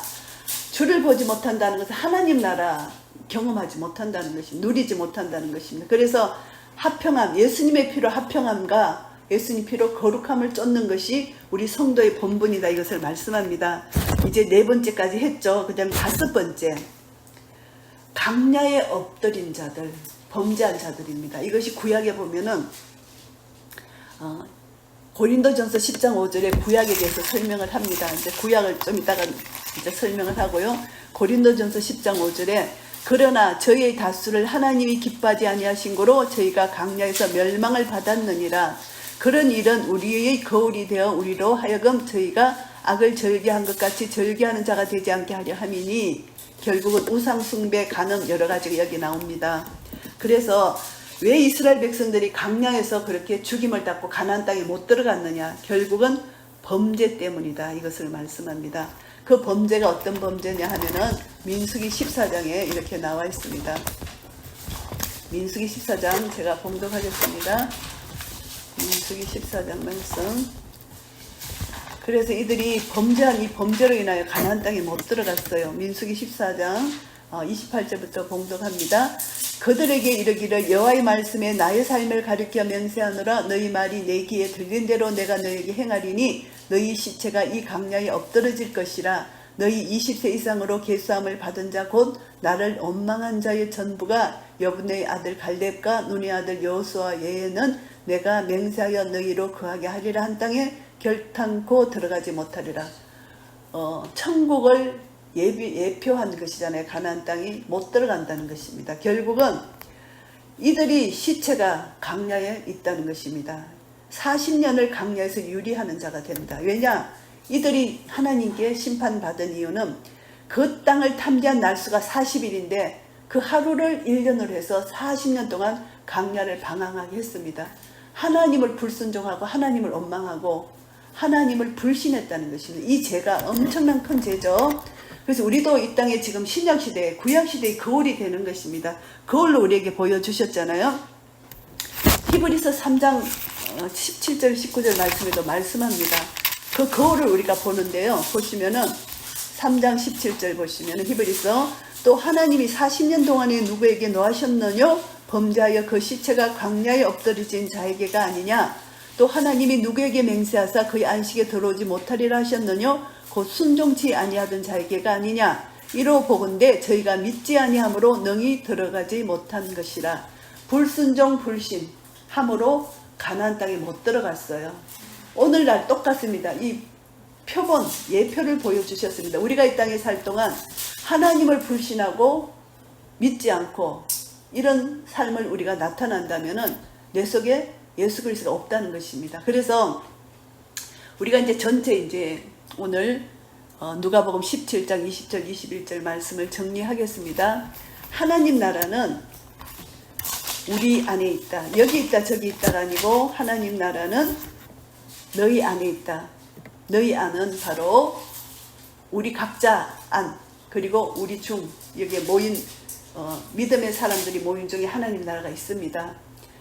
주를 보지 못한다는 것은 하나님 나라 경험하지 못한다는 것이, 누리지 못한다는 것입니다. 그래서 화평함, 예수님의 피로 화평함과 예수님 피로 거룩함을 쫓는 것이 우리 성도의 본분이다. 이것을 말씀합니다. 이제 4번째까지 했죠. 그 다음 5번째, 강야에 엎드린 자들, 범죄한 자들입니다. 이것이 구약에 보면은 고린도전서 10장 5절에 구약에 대해서 설명을 합니다. 이제 구약을 좀 이따가 이제 설명을 하고요. 고린도전서 10장 5절에 그러나 저희의 다수를 하나님이 기뻐하지 아니하신 고로 저희가 강야에서 멸망을 받았느니라. 그런 일은 우리의 거울이 되어 우리로 하여금 저희가 악을 절개한 것 같이 절개하는 자가 되지 않게 하려 함이니. 결국은 우상 숭배, 간음 여러 가지가 여기 나옵니다. 그래서 왜 이스라엘 백성들이 강야에서 그렇게 죽임을 당하고 가나안 땅에 못 들어갔느냐? 결국은 범죄 때문이다. 이것을 말씀합니다. 그 범죄가 어떤 범죄냐 하면은 민수기 14장에 이렇게 나와 있습니다. 민수기 14장 제가 봉독하겠습니다. 민수기 14장 말씀. 그래서 이들이 범죄한 이 범죄로 인하여 가나안 땅에 못 들어갔어요. 민수기 14장 28절부터 봉독합니다. 그들에게 이르기를 여호와의 말씀에 나의 삶을 가리켜 맹세하노라. 너희 말이 내 귀에 들린 대로 내가 너에게 행하리니 너희 시체가 이 강야에 엎드러질 것이라. 너희 20세 이상으로 계수함을 받은 자 곧 나를 원망한 자의 전부가 여분의 아들 갈렙과 눈의 아들 여호수아 예에는 내가 맹세하여 너희로 거하게 하리라 한 땅에 결탄코 들어가지 못하리라. 천국을 예표한 것이잖아요. 가나안 땅이 못 들어간다는 것입니다. 결국은 이들이 시체가 강야에 있다는 것입니다. 40년을 강야에서 유리하는 자가 된다. 왜냐? 이들이 하나님께 심판받은 이유는 그 땅을 탐지한 날수가 40일인데 그 하루를 1년으로 해서 40년 동안 강야를 방황하게 했습니다. 하나님을 불순종하고 하나님을 원망하고 하나님을 불신했다는 것입니다. 이 죄가 엄청난 큰 죄죠. 그래서 우리도 이 땅에 지금 신약시대, 구약시대의 거울이 되는 것입니다. 거울로 우리에게 보여주셨잖아요. 히브리서 3장 17절 19절 말씀에도 말씀합니다. 그 거울을 우리가 보는데요. 보시면은 3장 17절 보시면은 히브리서 또 하나님이 40년 동안에 누구에게 노하셨느뇨? 범죄하여 그 시체가 광야에 엎드려진 자에게가 아니냐? 또 하나님이 누구에게 맹세하사 그의 안식에 들어오지 못하리라 하셨느뇨? 곧 순종치 아니하던 자에게가 아니냐? 이로 보건대 저희가 믿지 아니함으로 능히 들어가지 못한 것이라. 불순종 불신 함으로 가나안 땅에 못 들어갔어요. 오늘날 똑같습니다. 이 표본 예표를 보여주셨습니다. 우리가 이 땅에 살 동안 하나님을 불신하고 믿지 않고 이런 삶을 우리가 나타난다면은 내 속에 예수 그리스도가 없다는 것입니다. 그래서 우리가 이제 전체 이제 오늘 누가복음 17장 20절 21절 말씀을 정리하겠습니다. 하나님 나라는 우리 안에 있다. 여기 있다 저기 있다가 아니고 하나님 나라는 너희 안에 있다. 너희 안은 바로 우리 각자 안 그리고 우리 중 여기에 모인 믿음의 사람들이 모인 중에 하나님 나라가 있습니다.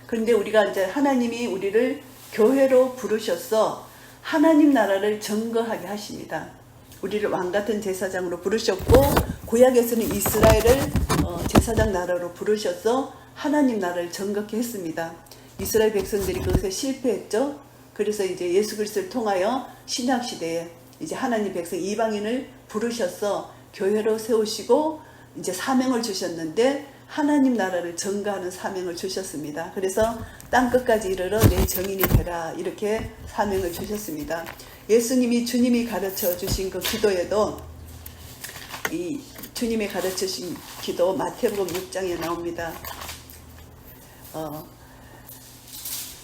그런데 우리가 이제 하나님이 우리를 교회로 부르셔서 하나님 나라를 증거하게 하십니다. 우리를 왕같은 제사장으로 부르셨고 구약에서는 이스라엘을 제사장 나라로 부르셔서 하나님 나라를 증거케 했습니다. 이스라엘 백성들이 그것에 실패했죠. 그래서 이제 예수 그리스도를 통하여 신약 시대에 이제 하나님 백성 이방인을 부르셔서 교회로 세우시고 이제 사명을 주셨는데 하나님 나라를 증거하는 사명을 주셨습니다. 그래서 땅 끝까지 이르러 내 증인이 되라 이렇게 사명을 주셨습니다. 예수님이 주님이 가르쳐 주신 그 기도에도 이 주님이 가르쳐 주신 기도 마태복음 6장에 나옵니다.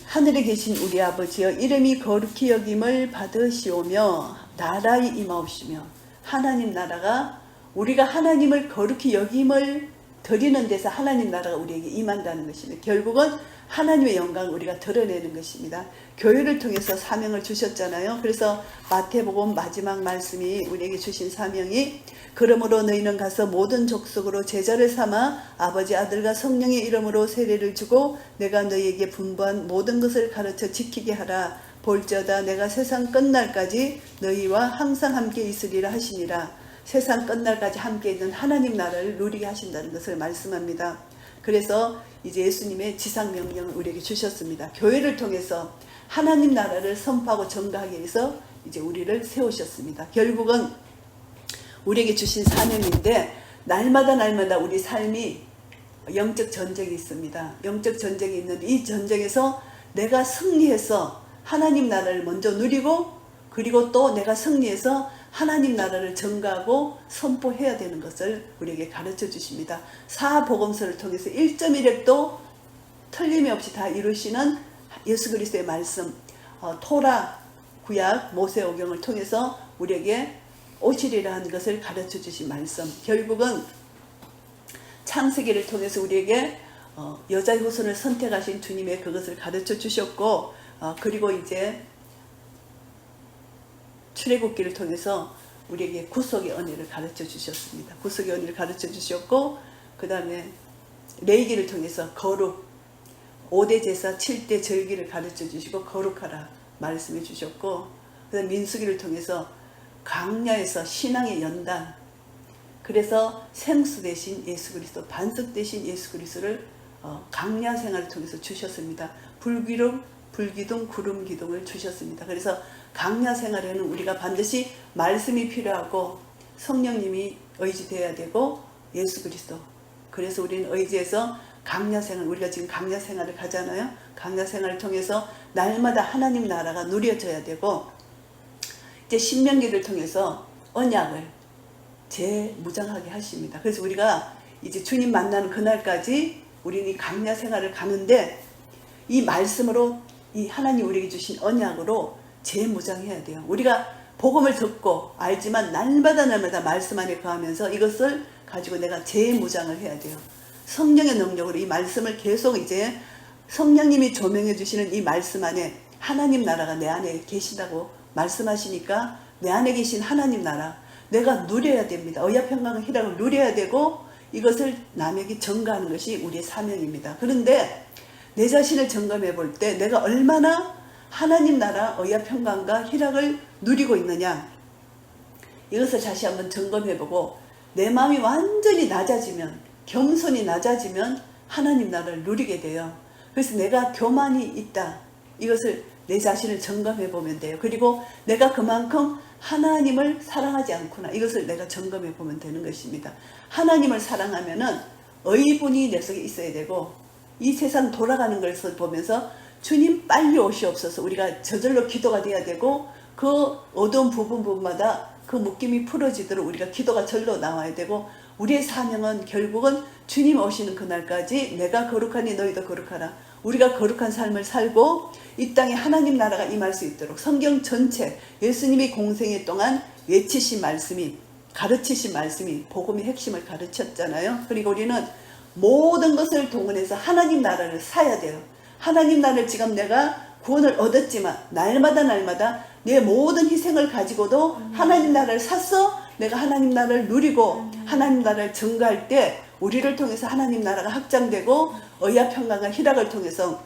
하늘에 계신 우리 아버지여 이름이 거룩히 여김을 받으시오며 나라에 임하옵시며 하나님 나라가 우리가 하나님을 거룩히 여김을 드리는 데서 하나님 나라가 우리에게 임한다는 것입니다. 결국은 하나님의 영광을 우리가 드러내는 것입니다. 교회를 통해서 사명을 주셨잖아요. 그래서 마태복음 마지막 말씀이 우리에게 주신 사명이 그러므로 너희는 가서 모든 족속으로 제자를 삼아 아버지 아들과 성령의 이름으로 세례를 주고 내가 너희에게 분부한 모든 것을 가르쳐 지키게 하라. 볼지어다 내가 세상 끝날까지 너희와 항상 함께 있으리라 하시니라. 세상 끝날까지 함께 있는 하나님 나라를 누리게 하신다는 것을 말씀합니다. 그래서 이제 예수님의 지상명령을 우리에게 주셨습니다. 교회를 통해서 하나님 나라를 선포하고 전가하기 위해서 이제 우리를 세우셨습니다. 결국은 우리에게 주신 사명인데 날마다 우리 삶이 영적 전쟁이 있습니다. 영적 전쟁이 있는데 이 전쟁에서 내가 승리해서 하나님 나라를 먼저 누리고 그리고 또 내가 승리해서 하나님 나라를 전가하고 선포해야 되는 것을 우리에게 가르쳐 주십니다. 사복음서를 통해서 1.1획도 틀림이 없이 다 이루시는 예수 그리스도의 말씀, 토라, 구약, 모세오경을 통해서 우리에게 오시리라 한 것을 가르쳐 주신 말씀. 결국은 창세기를 통해서 우리에게 여자의 후손을 선택하신 주님의 그것을 가르쳐 주셨고 그리고 이제 출애굽기를 통해서 우리에게 구속의 은혜를 가르쳐 주셨습니다. 구속의 은혜를 가르쳐 주셨고 그 다음에 레위기를 통해서 거룩 5대 제사 7대 절기를 가르쳐 주시고 거룩하라 말씀해 주셨고 그 다음에 민수기를 통해서 광야에서 신앙의 연단 그래서 생수 대신 예수 그리스도 반석 대신 예수 그리스도를 광야 생활을 통해서 주셨습니다. 불기둥 구름 기둥을 주셨습니다. 그래서 광야 생활에는 우리가 반드시 말씀이 필요하고 성령님이 의지되어야 되고 예수 그리스도. 그래서 우리는 의지해서 광야 생활, 우리가 지금 광야 생활을 가잖아요. 광야 생활을 통해서 날마다 하나님 나라가 누려져야 되고 이제 신명기를 통해서 언약을 재무장하게 하십니다. 그래서 우리가 이제 주님 만나는 그날까지 우리는 이 강야 생활을 가는데 이 말씀으로 이 하나님 우리에게 주신 언약으로 재무장해야 돼요. 우리가 복음을 듣고 알지만 날마다 말씀 안에 거하면서 이것을 가지고 내가 재무장을 해야 돼요. 성령의 능력으로 이 말씀을 계속 이제 성령님이 조명해 주시는 이 말씀 안에 하나님 나라가 내 안에 계신다고 말씀하시니까 내 안에 계신 하나님 나라 내가 누려야 됩니다. 의야평강과 희락을 누려야 되고 이것을 남에게 전가하는 것이 우리의 사명입니다. 그런데 내 자신을 점검해 볼 때 내가 얼마나 하나님 나라 의야평강과 희락을 누리고 있느냐 이것을 다시 한번 점검해 보고 내 마음이 완전히 낮아지면 겸손이 낮아지면 하나님 나라를 누리게 돼요. 그래서 내가 교만이 있다 이것을 내 자신을 점검해 보면 돼요. 그리고 내가 그만큼 하나님을 사랑하지 않구나 이것을 내가 점검해 보면 되는 것입니다. 하나님을 사랑하면은 의분이 내 속에 있어야 되고 이 세상 돌아가는 것을 보면서 주님 빨리 오시옵소서 우리가 저절로 기도가 돼야 되고 그 어두운 부분마다 그 묶임이 풀어지도록 우리가 기도가 절로 나와야 되고 우리의 사명은 결국은 주님 오시는 그날까지 내가 거룩하니 너희도 거룩하라. 우리가 거룩한 삶을 살고 이 땅에 하나님 나라가 임할 수 있도록 성경 전체 예수님이 공생애 동안 외치신 말씀이 가르치신 말씀이 복음의 핵심을 가르쳤잖아요. 그리고 우리는 모든 것을 동원해서 하나님 나라를 사야 돼요. 하나님 나라를 지금 내가 구원을 얻었지만 날마다 내 모든 희생을 가지고도 하나님 나라를 샀어 내가 하나님 나라를 누리고 하나님 나라를 증거할 때 우리를 통해서 하나님 나라가 확장되고 의야평강과 희락을 통해서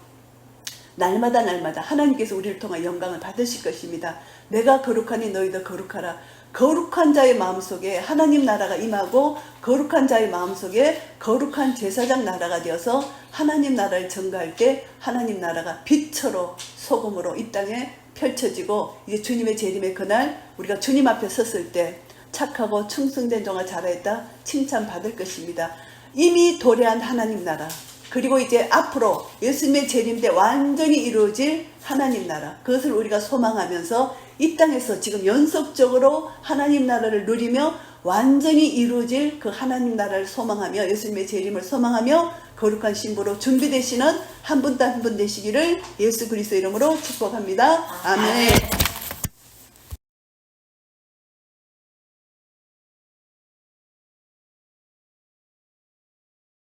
날마다 하나님께서 우리를 통해 영광을 받으실 것입니다. 내가 거룩하니 너희도 거룩하라. 거룩한 자의 마음속에 하나님 나라가 임하고 거룩한 자의 마음속에 거룩한 제사장 나라가 되어서 하나님 나라를 증거할 때 하나님 나라가 빛으로 소금으로 이 땅에 펼쳐지고 이제 주님의 재림의 그날 우리가 주님 앞에 섰을 때 착하고 충성된 종아 잘하였다 칭찬받을 것입니다. 이미 도래한 하나님 나라 그리고 이제 앞으로 예수님의 재림 때 완전히 이루어질 하나님 나라 그것을 우리가 소망하면서 이 땅에서 지금 연속적으로 하나님 나라를 누리며 완전히 이루어질 그 하나님 나라를 소망하며 예수님의 재림을 소망하며 거룩한 신부로 준비되시는 한 분 한 분 되시기를 예수 그리스도 이름으로 축복합니다. 아멘.